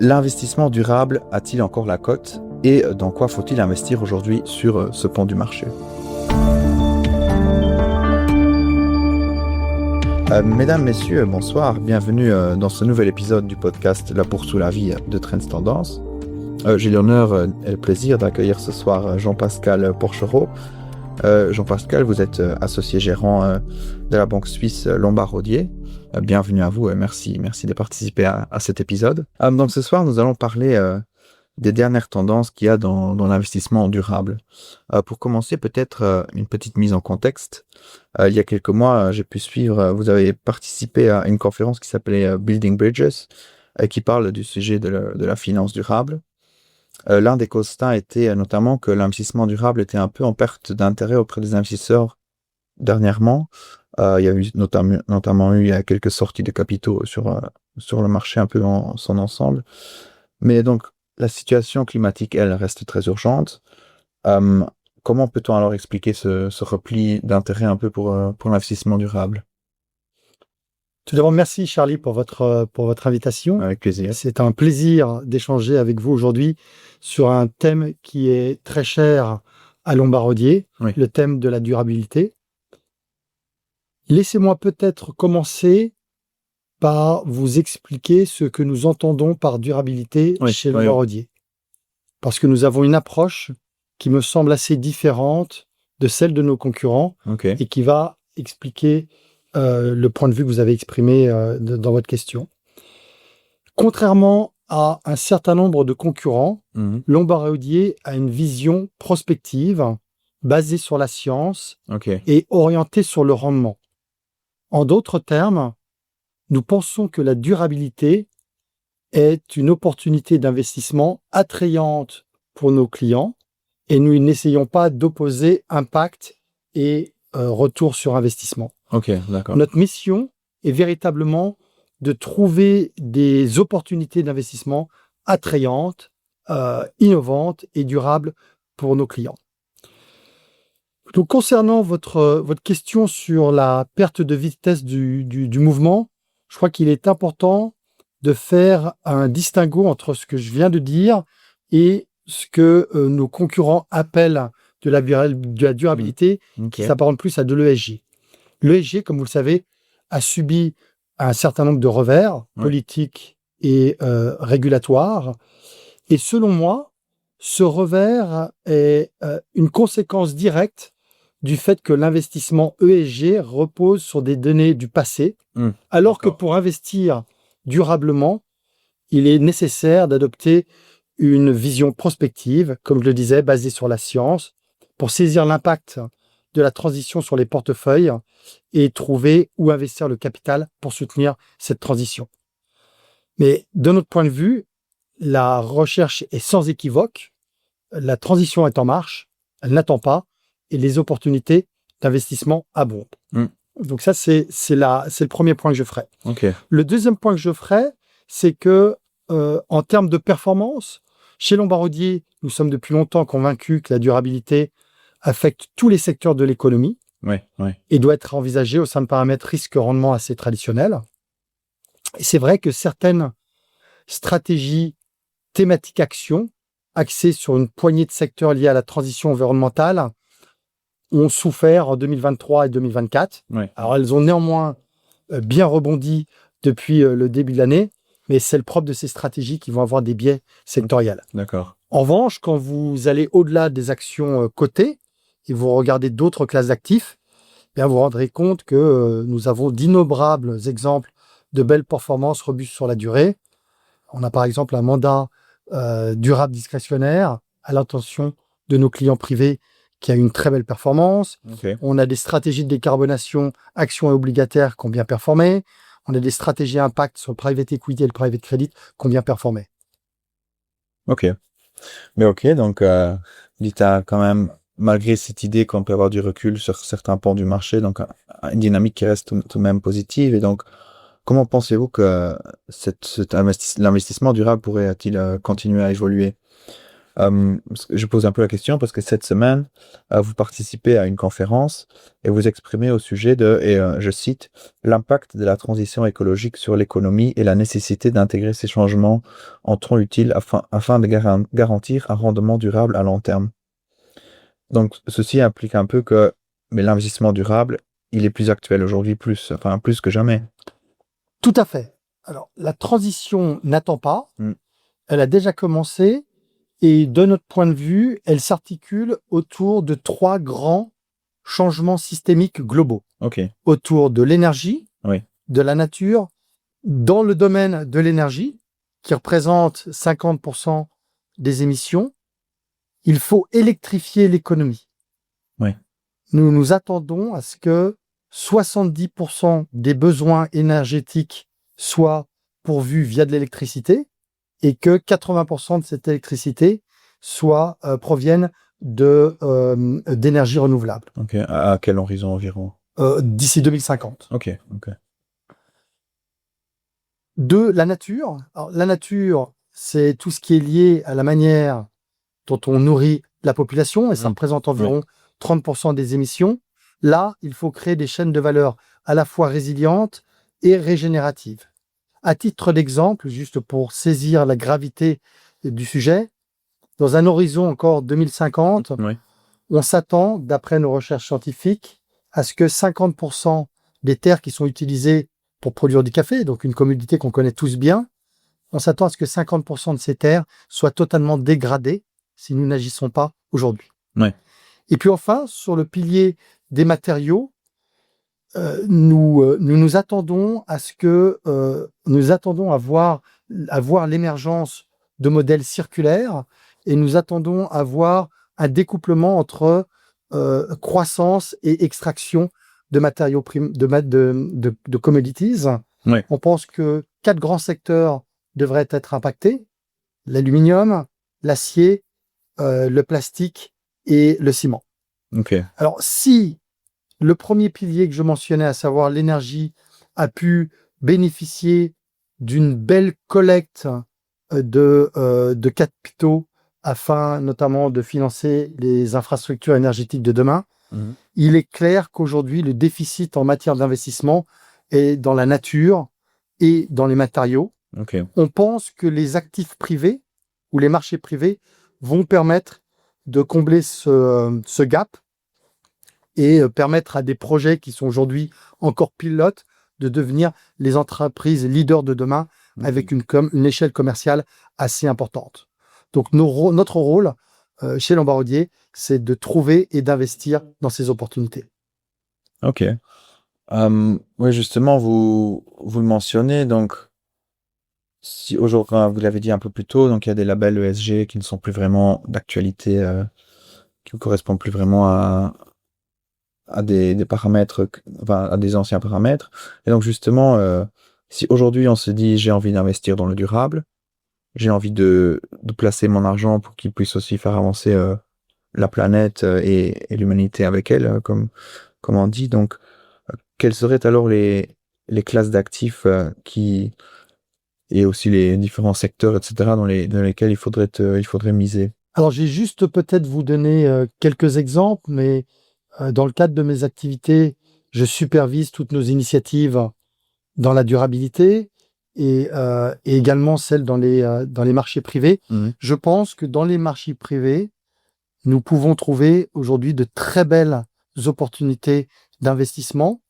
L'investissement durable a-t-il encore la cote et dans quoi faut-il investir aujourd'hui sur ce pan du marché? Mesdames, messieurs, bonsoir. Bienvenue dans ce nouvel épisode du podcast La Bourse ou la vie de Trends Tendance. J'ai l'honneur et le plaisir d'accueillir ce soir Jean-Pascal Porchereau. Jean-Pascal, vous êtes associé gérant de la banque suisse Lombard-Odier. Bienvenue à vous et merci de participer à cet épisode. Donc ce soir, nous allons parler des dernières tendances qu'il y a dans l'investissement durable. Pour commencer, peut-être une petite mise en contexte. Il y a quelques mois, j'ai pu suivre, vous avez participé à une conférence qui s'appelait Building Bridges, qui parle du sujet de la finance durable. L'un des constats était notamment que l'investissement durable était un peu en perte d'intérêt auprès des investisseurs dernièrement. Il y a eu notamment eu quelques sorties de capitaux sur le marché un peu dans son ensemble. Mais donc, la situation climatique, elle, reste très urgente. Comment peut-on alors expliquer ce repli d'intérêt un peu pour l'investissement durable? Tout d'abord, merci Charlie pour votre invitation. Avec plaisir. C'est un plaisir d'échanger avec vous aujourd'hui sur un thème qui est très cher à Lombard-Odier, Oui. le thème de la durabilité. Laissez-moi peut-être commencer par vous expliquer ce que nous entendons par durabilité chez Lombard-Odier. Parce que nous avons une approche qui me semble assez différente de celle de nos concurrents et qui va expliquer le point de vue que vous avez exprimé dans votre question. Contrairement à un certain nombre de concurrents, Lombard-Odier a une vision prospective basée sur la science et orientée sur le rendement. En d'autres termes, nous pensons que la durabilité est une opportunité d'investissement attrayante pour nos clients et nous n'essayons pas d'opposer impact et retour sur investissement. D'accord. Notre mission est véritablement de trouver des opportunités d'investissement attrayantes, innovantes et durables pour nos clients. Donc, concernant votre question sur la perte de vitesse du mouvement, je crois qu'il est important de faire un distinguo entre ce que je viens de dire et ce que nos concurrents appellent de la durabilité, qui s'apparente plus à de l'ESG. L'ESG, comme vous le savez, a subi un certain nombre de revers politiques et régulatoires. Et selon moi, ce revers est une conséquence directe du fait que l'investissement ESG repose sur des données du passé, alors que pour investir durablement, il est nécessaire d'adopter une vision prospective, comme je le disais, basée sur la science, pour saisir l'impact de la transition sur les portefeuilles et trouver où investir le capital pour soutenir cette transition. Mais de notre point de vue, la recherche est sans équivoque, la transition est en marche, elle n'attend pas, et les opportunités d'investissement abondent. Donc ça, c'est le premier point que je ferai. Le deuxième point que je ferai, c'est que en termes de performance, chez Lombard-Odier, nous sommes depuis longtemps convaincus que la durabilité affecte tous les secteurs de l'économie et doit être envisagée au sein de paramètres risque-rendement assez traditionnels. Et c'est vrai que certaines stratégies thématiques actions axées sur une poignée de secteurs liés à la transition environnementale ont souffert en 2023 et 2024. Alors, elles ont néanmoins bien rebondi depuis le début de l'année, mais c'est le propre de ces stratégies qui vont avoir des biais sectoriels. D'accord. En revanche, quand vous allez au-delà des actions cotées et vous regardez d'autres classes d'actifs, bien vous rendrez compte que nous avons d'innombrables exemples de belles performances robustes sur la durée. On a par exemple un mandat durable discrétionnaire à l'intention de nos clients privés qui a une très belle performance. On a des stratégies de décarbonation, actions et obligataires qui ont bien performé. On a des stratégies impact sur le private equity et le private credit qui ont bien performé. Mais donc, tu as quand même, malgré cette idée qu'on peut avoir du recul sur certains pans du marché, donc une dynamique qui reste tout de même positive. Et donc, comment pensez-vous que l'investissement durable pourrait-il continuer à évoluer? Je pose un peu la question parce que cette semaine, vous participez à une conférence et vous exprimez au sujet de, je cite, l'impact de la transition écologique sur l'économie et la nécessité d'intégrer ces changements en temps utile afin de garantir un rendement durable à long terme. Donc, ceci implique un peu que mais l'investissement durable, il est plus actuel aujourd'hui, plus que jamais. Tout à fait. Alors, la transition n'attend pas. Mm. Elle a déjà commencé et de notre point de vue, elle s'articule autour de 3 grands changements systémiques globaux. Ok. Autour de l'énergie, Oui. de la nature, dans le domaine de l'énergie, qui représente 50% des émissions, il faut électrifier l'économie. Oui. Nous nous attendons à ce que 70% des besoins énergétiques soient pourvus via de l'électricité et que 80% de cette électricité provienne d'énergie renouvelable. Ok. À quel horizon environ? D'ici 2050. Ok. De la nature. Alors, la nature, c'est tout ce qui est lié à la manière dont on nourrit la population, et ça représente environ 30% des émissions. Là, il faut créer des chaînes de valeur à la fois résilientes et régénératives. À titre d'exemple, juste pour saisir la gravité du sujet, dans un horizon encore 2050, on s'attend, d'après nos recherches scientifiques, à ce que 50% des terres qui sont utilisées pour produire du café, donc une commodité qu'on connaît tous bien, on s'attend à ce que 50% de ces terres soient totalement dégradées si nous n'agissons pas aujourd'hui. Ouais. Et puis enfin, sur le pilier des matériaux, nous attendons à ce que nous attendons à voir l'émergence de modèles circulaires et nous attendons à voir un découplement entre croissance et extraction de matériaux de commodities. Ouais. On pense que 4 grands secteurs devraient être impactés: l'aluminium, l'acier, le plastique et le ciment. Okay. Alors, si le premier pilier que je mentionnais, à savoir l'énergie, a pu bénéficier d'une belle collecte de capitaux afin notamment de financer les infrastructures énergétiques de demain, il est clair qu'aujourd'hui, le déficit en matière d'investissement est dans la nature et dans les matériaux. Okay. On pense que les actifs privés ou les marchés privés vont permettre de combler ce gap et permettre à des projets qui sont aujourd'hui encore pilotes de devenir les entreprises leaders de demain avec une échelle commerciale assez importante. Donc notre rôle chez Lombardier, c'est de trouver et d'investir dans ces opportunités. Ok. Oui, justement, vous le mentionnez, donc si aujourd'hui, vous l'avez dit un peu plus tôt, donc il y a des labels ESG qui ne sont plus vraiment d'actualité, qui ne correspondent plus vraiment à des paramètres, enfin à des anciens paramètres. Et donc justement, si aujourd'hui on se dit j'ai envie d'investir dans le durable, j'ai envie de placer mon argent pour qu'il puisse aussi faire avancer la planète et l'humanité avec elle, comme on dit. Donc, quelles seraient alors les classes d'actifs et aussi les différents secteurs, etc., dans lesquels il faudrait miser? Alors, j'ai juste peut-être vous donner quelques exemples, mais dans le cadre de mes activités, je supervise toutes nos initiatives dans la durabilité et également celles dans les marchés privés. Je pense que dans les marchés privés, nous pouvons trouver aujourd'hui de très belles opportunités d'investissement.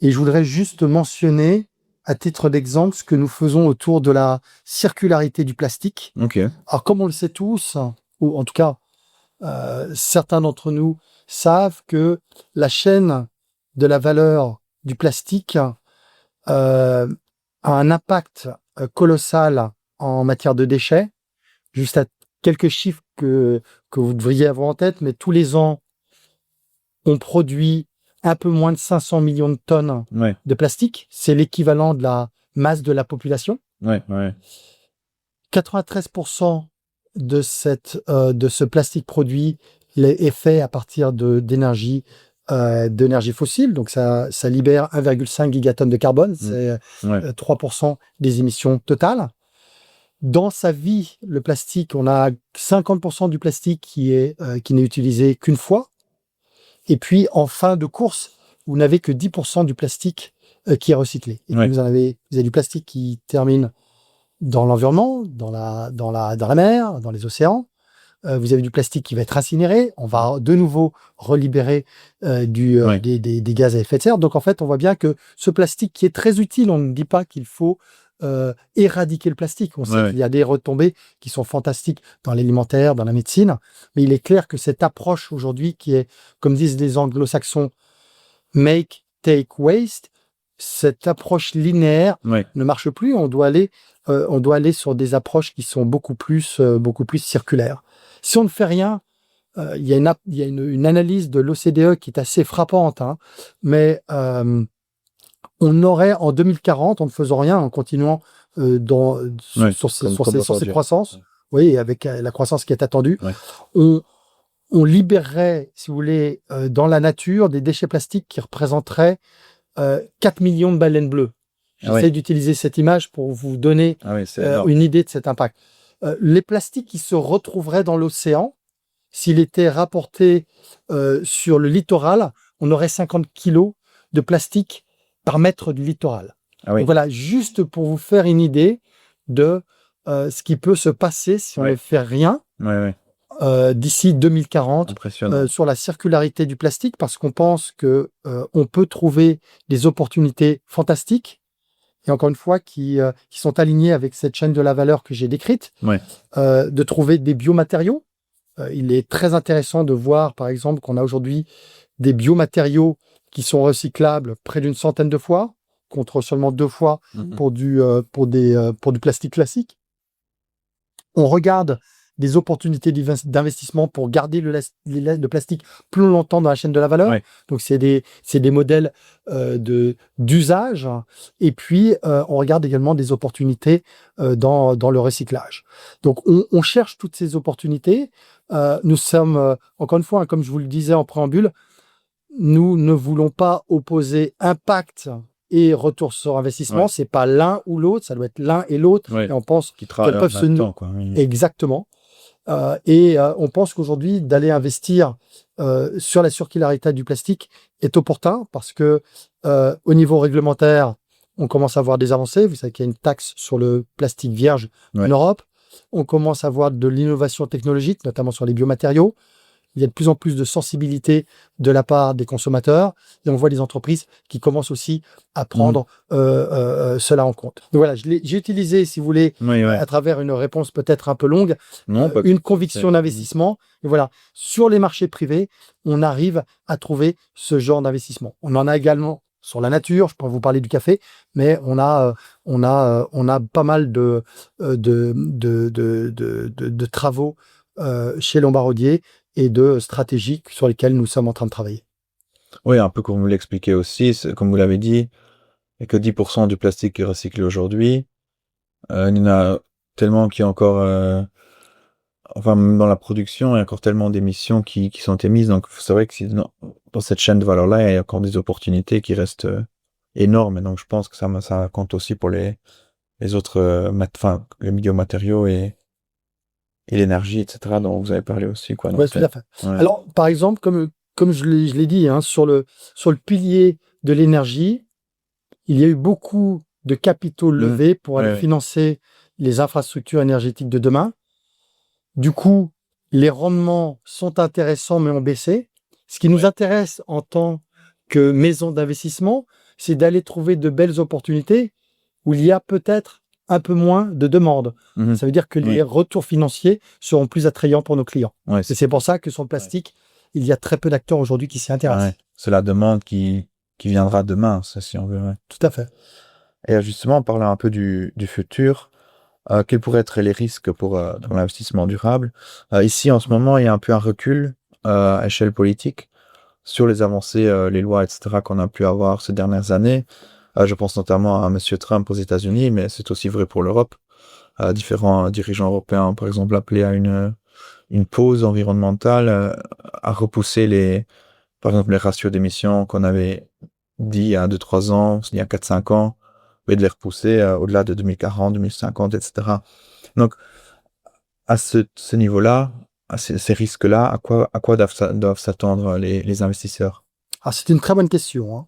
Et je voudrais juste mentionner, à titre d'exemple, ce que nous faisons autour de la circularité du plastique. Okay. Alors, comme on le sait tous, ou en tout cas, certains d'entre nous savent que la chaîne de la valeur du plastique a un impact colossal en matière de déchets. Juste à quelques chiffres que vous devriez avoir en tête, mais tous les ans, on produit un peu moins de 500 millions de tonnes de plastique. C'est l'équivalent de la masse de la population. 93% de ce plastique produit est fait à partir d'énergie fossile. Donc, ça libère 1,5 gigatonnes de carbone. C'est 3% des émissions totales. dans sa vie, le plastique, on a 50% du plastique qui n'est utilisé qu'une fois. Et puis, en fin de course, vous n'avez que 10% du plastique qui est recyclé. Et puis, vous avez du plastique qui termine dans l'environnement, dans la mer, dans les océans. Vous avez du plastique qui va être incinéré. On va de nouveau relibérer des gaz à effet de serre. Donc, en fait, on voit bien que ce plastique qui est très utile, on ne dit pas qu'il faut éradiquer le plastique. On sait qu'il y a des retombées qui sont fantastiques dans l'alimentaire, dans la médecine. Mais il est clair que cette approche aujourd'hui qui est, comme disent les anglo-saxons, make, take, waste, cette approche linéaire ne marche plus. On doit aller sur des approches qui sont beaucoup plus circulaires. Si on ne fait rien, il y a une analyse de l'OCDE qui est assez frappante, mais on aurait en 2040, en ne faisant rien, en continuant sur ces croissances, avec la croissance qui est attendue, on libérerait, si vous voulez, dans la nature des déchets plastiques qui représenteraient 4 millions de baleines bleues. J'essaie d'utiliser cette image pour vous donner une idée de cet impact. Les plastiques qui se retrouveraient dans l'océan, s'il était rapporté sur le littoral, on aurait 50 kilos de plastique par mètre du littoral. Donc voilà, juste pour vous faire une idée de ce qui peut se passer si on ne fait rien d'ici 2040 sur la circularité du plastique, parce qu'on pense que on peut trouver des opportunités fantastiques, et encore une fois, qui sont alignés avec cette chaîne de la valeur que j'ai décrite, de trouver des biomatériaux. Il est très intéressant de voir, par exemple, qu'on a aujourd'hui des biomatériaux qui sont recyclables près d'une centaine de fois, contre seulement 2 fois pour du plastique classique. On regarde des opportunités d'investissement pour garder le plastique plus longtemps dans la chaîne de la valeur. Donc, c'est des modèles d'usage. Et puis, on regarde également des opportunités dans le recyclage. Donc, on cherche toutes ces opportunités. Nous sommes, encore une fois, comme je vous le disais en préambule, nous ne voulons pas opposer impact et retour sur investissement. C'est pas l'un ou l'autre, ça doit être l'un et l'autre. Et on pense qu'elles peuvent se nourrir. Exactement. Et on pense qu'aujourd'hui, d'aller investir sur la circularité du plastique est opportun parce que au niveau réglementaire, on commence à voir des avancées. Vous savez qu'il y a une taxe sur le plastique vierge en Europe. On commence à voir de l'innovation technologique, notamment sur les biomatériaux. Il y a de plus en plus de sensibilité de la part des consommateurs et on voit des entreprises qui commencent aussi à prendre cela en compte. Donc voilà, j'ai utilisé, si vous voulez, à travers une réponse peut-être un peu longue, une conviction d'investissement. Et voilà, sur les marchés privés, on arrive à trouver ce genre d'investissement. On en a également sur la nature, je pourrais vous parler du café, mais on a pas mal de travaux chez Lombardier et de stratégies sur lesquelles nous sommes en train de travailler. Oui, un peu comme vous l'expliquez aussi, comme vous l'avez dit, il n'y a que 10% du plastique qui est recyclé aujourd'hui. Il y en a tellement qui est encore... même dans la production, il y a encore tellement d'émissions qui sont émises. Donc, c'est vrai que dans cette chaîne de valeur-là, il y a encore des opportunités qui restent énormes. Et donc, je pense que ça compte aussi pour les autres... les biomatériaux et l'énergie, etc., dont vous avez parlé aussi. Oui, tout à fait. Alors, par exemple, comme je l'ai dit, sur le pilier de l'énergie, il y a eu beaucoup de capitaux levés pour aller financer les infrastructures énergétiques de demain. Du coup, les rendements sont intéressants, mais ont baissé. Ce qui nous intéresse en tant que maison d'investissement, c'est d'aller trouver de belles opportunités où il y a peut-être un peu moins de demande. Ça veut dire que les retours financiers seront plus attrayants pour nos clients. C'est pour ça que sur le plastique, il y a très peu d'acteurs aujourd'hui qui s'y intéressent. C'est la demande qui viendra demain, ça, si on veut. Tout à fait. Et justement, en parlant un peu du futur, quels pourraient être les risques pour l'investissement durable? Ici, en ce moment, il y a un peu un recul à échelle politique sur les avancées, les lois, etc., qu'on a pu avoir ces dernières années. Je pense notamment à M. Trump aux États-Unis, mais c'est aussi vrai pour l'Europe. Différents dirigeants européens, par exemple, appelé à une pause environnementale, à repousser par exemple, les ratios d'émissions qu'on avait dit il y a 2-3 ans, il y a 4-5 ans, mais de les repousser au-delà de 2040, 2050, etc. Donc, à ce niveau-là, à ces risques-là, à quoi doivent s'attendre les investisseurs? Alors, c'est une très bonne question,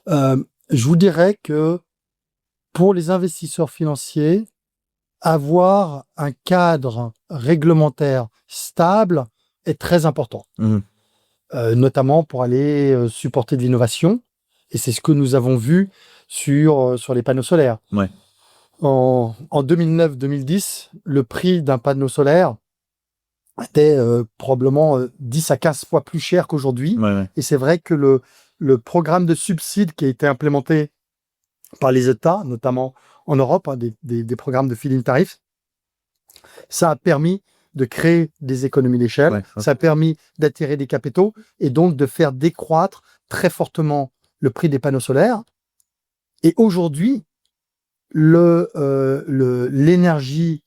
hein. Je vous dirais que pour les investisseurs financiers, avoir un cadre réglementaire stable est très important, notamment pour aller supporter de l'innovation. Et c'est ce que nous avons vu sur les panneaux solaires. Ouais. En 2009-2010, le prix d'un panneau solaire était probablement 10 à 15 fois plus cher qu'aujourd'hui. Ouais. Et c'est vrai que le programme de subsides qui a été implémenté par les États, notamment en Europe, hein, des programmes de feed-in tariff, ça a permis de créer des économies d'échelle, Ouais. ça a permis d'attirer des capitaux et donc de faire décroître très fortement le prix des panneaux solaires. Et aujourd'hui, l'énergie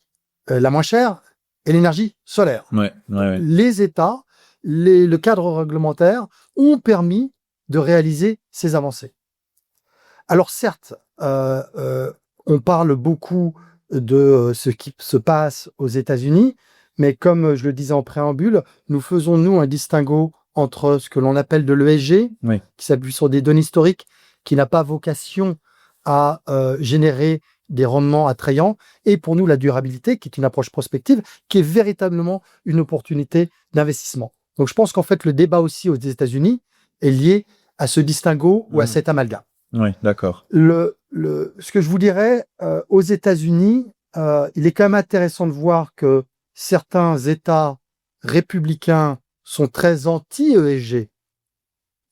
la moins chère est l'énergie solaire. Ouais. Les États, le cadre réglementaire ont permis de réaliser ces avancées. Alors certes, on parle beaucoup de ce qui se passe aux États-Unis, mais comme je le disais en préambule, nous faisons, nous, un distinguo entre ce que l'on appelle de l'ESG, Oui. qui s'appuie sur des données historiques, qui n'a pas vocation à générer des rendements attrayants, et pour nous, la durabilité, qui est une approche prospective, qui est véritablement une opportunité d'investissement. Donc je pense qu'en fait, le débat aussi aux États-Unis est lié à ce distinguo ou à cet amalgame. Oui, d'accord. Ce que je vous dirais, aux États-Unis, il est quand même intéressant de voir que certains États républicains sont très anti-ESG. On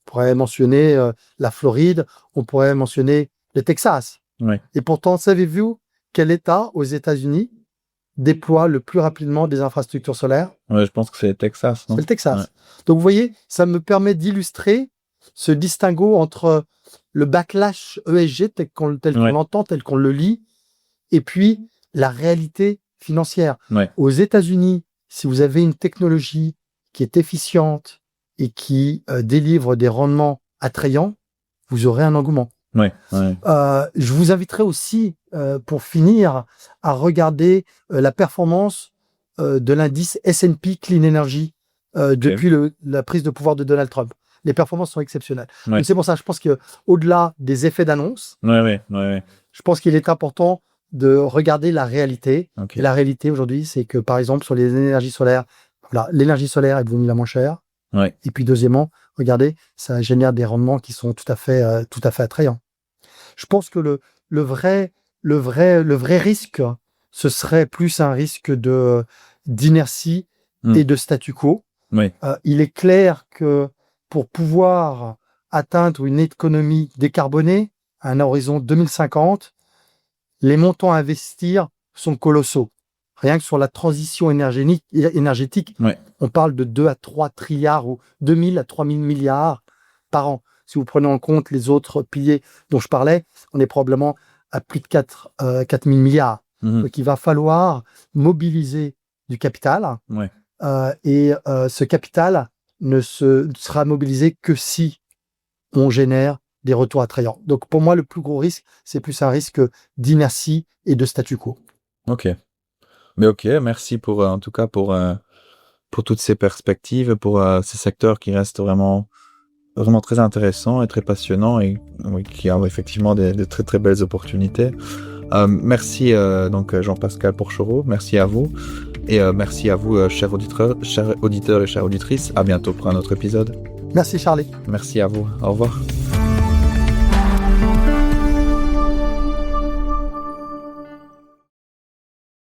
pourrait mentionner la Floride, on pourrait mentionner le Texas. Oui. Et pourtant, savez-vous quel État aux États-Unis déploie le plus rapidement des infrastructures solaires? Ouais, je pense que c'est le Texas, non? C'est le Texas. Ouais. Donc vous voyez, ça me permet d'illustrer ce distinguo entre le backlash ESG tel qu'on l'entend, tel qu'on le lit, et puis la réalité financière. Ouais. Aux États-Unis, si vous avez une technologie qui est efficiente et qui délivre des rendements attrayants, vous aurez un engouement. Ouais. Je vous inviterai aussi, pour finir, à regarder la performance de l'indice S&P Clean Energy depuis la prise de pouvoir de Donald Trump. Les performances sont exceptionnelles. Ouais. Donc c'est pour ça, je pense qu'au-delà des effets d'annonce, je pense qu'il est important de regarder la réalité. Okay. Et la réalité aujourd'hui, c'est que par exemple sur les énergies solaires, voilà, l'énergie solaire est devenue la moins chère. Ouais. Et puis deuxièmement, regardez, ça génère des rendements qui sont tout à fait attrayants. Je pense que le vrai risque, ce serait plus un risque d'inertie et de statu quo. Oui. Il est clair que pour pouvoir atteindre une économie décarbonée à un horizon 2050, les montants à investir sont colossaux. Rien que sur la transition énergétique, on parle de 2 à 3 trilliards ou 2000 à 3000 milliards par an. Si vous prenez en compte les autres piliers dont je parlais, on est probablement à plus de 4000 milliards. Donc il va falloir mobiliser du capital. Et ce capital ne sera mobilisé que si on génère des retours attrayants. Donc pour moi, le plus gros risque, c'est plus un risque d'inertie et de statu quo. Ok. Mais ok, merci en tout cas pour toutes ces perspectives, pour ces secteurs qui restent vraiment très intéressants et très passionnants et qui ont effectivement des très très belles opportunités. Merci donc Jean-Pascal Porchereau, merci à vous et merci à vous chers auditeurs et chères auditrices. À bientôt pour un autre épisode. Merci Charlie. Merci à vous. Au revoir.